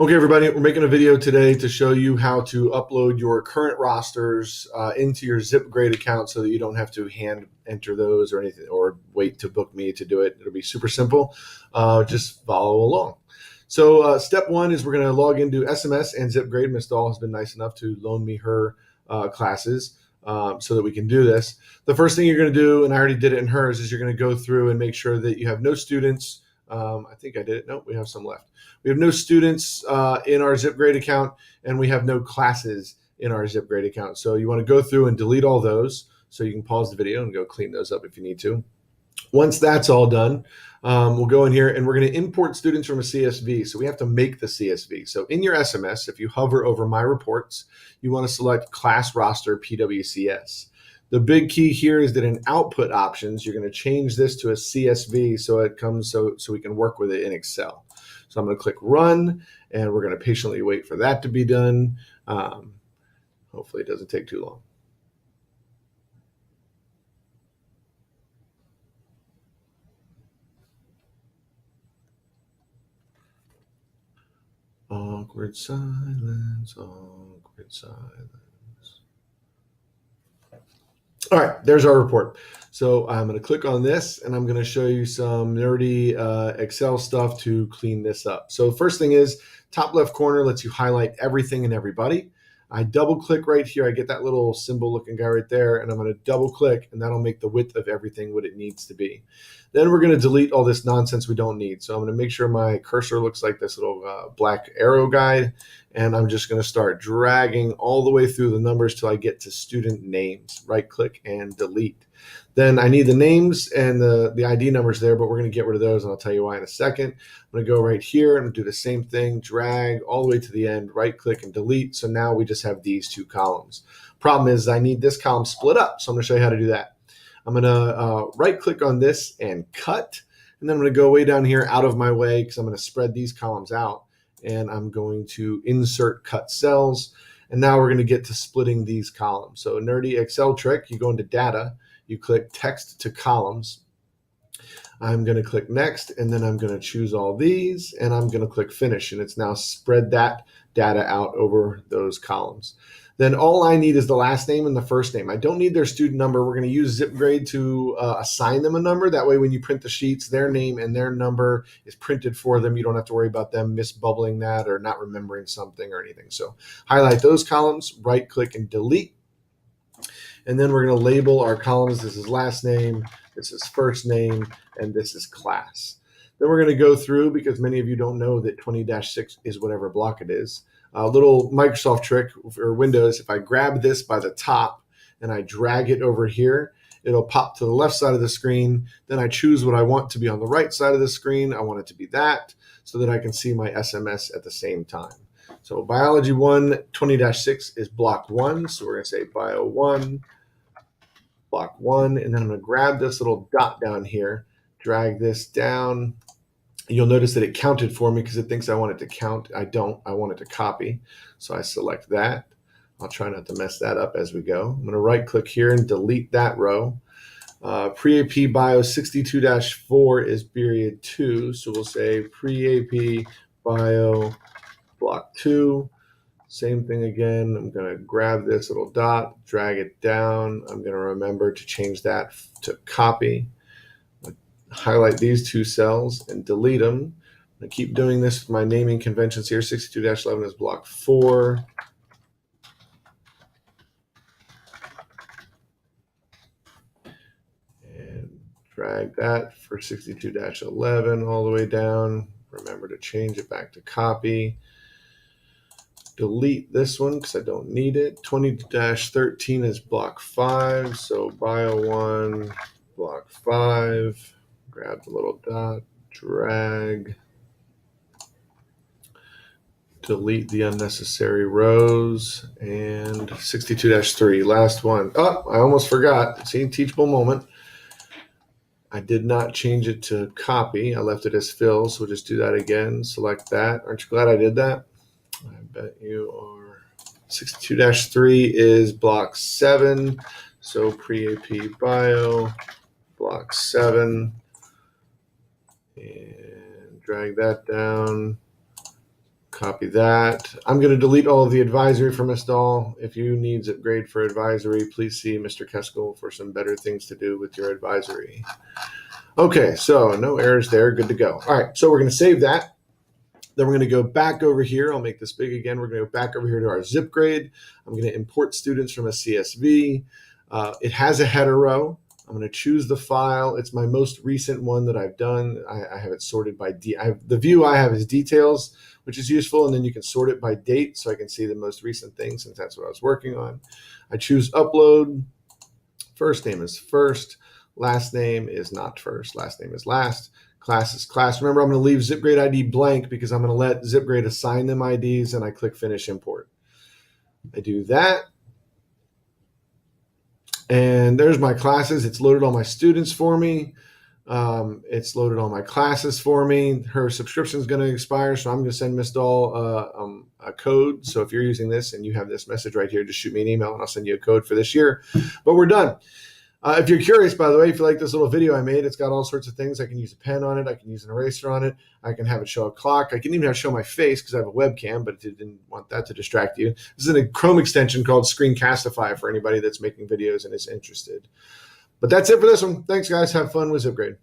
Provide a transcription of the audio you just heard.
Okay, everybody, we're making a video today to show you how to upload your current rosters into your Zipgrade account so that you don't have to hand enter those or anything or wait to book me to do it. It'll be super simple. Just follow along. So step one is we're going to log into SMS and Zipgrade. Ms. Dahl has been nice enough to loan me her classes so that we can do this. The first thing you're going to do, and I already did it in hers, is you're going to go through and make sure that you have no students. I think I did it. No, we have some left. We have no students in our Zipgrade account, and we have no classes in our Zipgrade account. So you want to go through and delete all those. So you can pause the video and go clean those up if you need to. Once that's all done, we'll go in here and we're going to import students from a CSV. So we have to make the CSV. So in your SMS, if you hover over My Reports, you want to select Class Roster PWCS. The big key here is that in output options, you're going to change this to a CSV so it comes so we can work with it in Excel. So I'm going to click Run, and we're going to patiently wait for that to be done. Hopefully it doesn't take too long. Awkward silence, awkward silence. All right, there's our report. So I'm going to click on this, and I'm going to show you some nerdy Excel stuff to clean this up. So first thing is, top left corner lets you highlight everything and everybody. I double click right here. I get that little symbol looking guy right there, and I'm going to double click, and that'll make the width of everything what it needs to be. Then we're going to delete all this nonsense we don't need. So I'm going to make sure my cursor looks like this little black arrow guide, and I'm just going to start dragging all the way through the numbers till I get to student names. Right click and delete. Then I need the names and the ID numbers there, but we're going to get rid of those, and I'll tell you why in a second. I'm going to go right here and do the same thing, drag all the way to the end, right click and delete. So now we just have these two columns. Problem is I need this column split up, so I'm going to show you how to do that. I'm going to right click on this and cut, and then I'm going to go way down here out of my way because I'm going to spread these columns out, and I'm going to insert cut cells. And now we're going to get to splitting these columns. So a nerdy Excel trick, you go into data, you click text to columns. I'm going to click next, and then I'm going to choose all these, and I'm going to click finish, and it's now spread that data out over those columns. Then all I need is the last name and the first name. I don't need their student number. We're going to use Zipgrade to assign them a number. That way when you print the sheets, their name and their number is printed for them. You don't have to worry about them misbubbling that or not remembering something or anything. So highlight those columns, right click and delete. And then we're going to label our columns. This is last name, this is first name, and this is class. Then we're going to go through, because many of you don't know that 20-6 is whatever block it is. A little Microsoft trick for Windows, if I grab this by the top and I drag it over here, it'll pop to the left side of the screen. Then I choose what I want to be on the right side of the screen. I want it to be that so that I can see my SMS at the same time. So Biology 1, 20-6 is block 1. So we're going to say Bio 1, block 1. And then I'm going to grab this little dot down here, drag this down. You'll notice that it counted for me because it thinks I want it to count. I don't. I want it to copy. So I select that. I'll try not to mess that up as we go. I'm going to right click here and delete that row. Pre-AP Bio 62-4 is period 2. So we'll say Pre-AP Bio block 2. Same thing again. I'm going to grab this little dot, drag it down. I'm going to remember to change that to copy. Highlight these two cells and delete them. I keep doing this with my naming conventions here. 62-11 is block 4. And drag that for 62-11 all the way down. Remember to change it back to copy. Delete this one because I don't need it. 20-13 is block 5. So Bio 1, block 5. Grab the little dot, drag, delete the unnecessary rows, and 62-3, last one. Oh, I almost forgot. See, teachable moment. I did not change it to copy. I left it as fill, so we'll just do that again. Select that. Aren't you glad I did that? I bet you are. 62-3 is block 7, so Pre-AP Bio, block 7. And drag that down, Copy that. I'm going to delete all of the advisory from Miss Dahl. If you need Zipgrade for advisory, please see Mr. Keskill for some better things to do with your advisory. Okay, so no errors there. Good to go. All right, so we're going to save that. Then we're going to go back over here. I'll make this big again. We're going to go back over here to our Zipgrade. I'm going to import students from a CSV. It has a header row. I'm going to choose the file. It's my most recent one that I've done. I have it sorted by the view I have is details, which is useful, and then you can sort it by date so I can see the most recent thing since that's what I was working on. I choose upload. First name is first. Last name is not first. Last name is last. Class is class. Remember, I'm going to leave Zipgrade ID blank because I'm going to let Zipgrade assign them IDs, and I click Finish Import. I do that. And there's my classes. It's loaded all my students for me. It's loaded all my classes for me. Her subscription is going to expire, so I'm going to send Miss Dahl a code. So if you're using this and you have this message right here, just shoot me an email and I'll send you a code for this year. But we're done. If you're curious, by the way, if you like this little video I made, it's got all sorts of things. I can use a pen on it. I can use an eraser on it. I can have it show a clock. I can even have it show my face because I have a webcam, but it didn't want that to distract you. This is a Chrome extension called Screencastify for anybody that's making videos and is interested. But that's it for this one. Thanks, guys. Have fun with Zipgrade.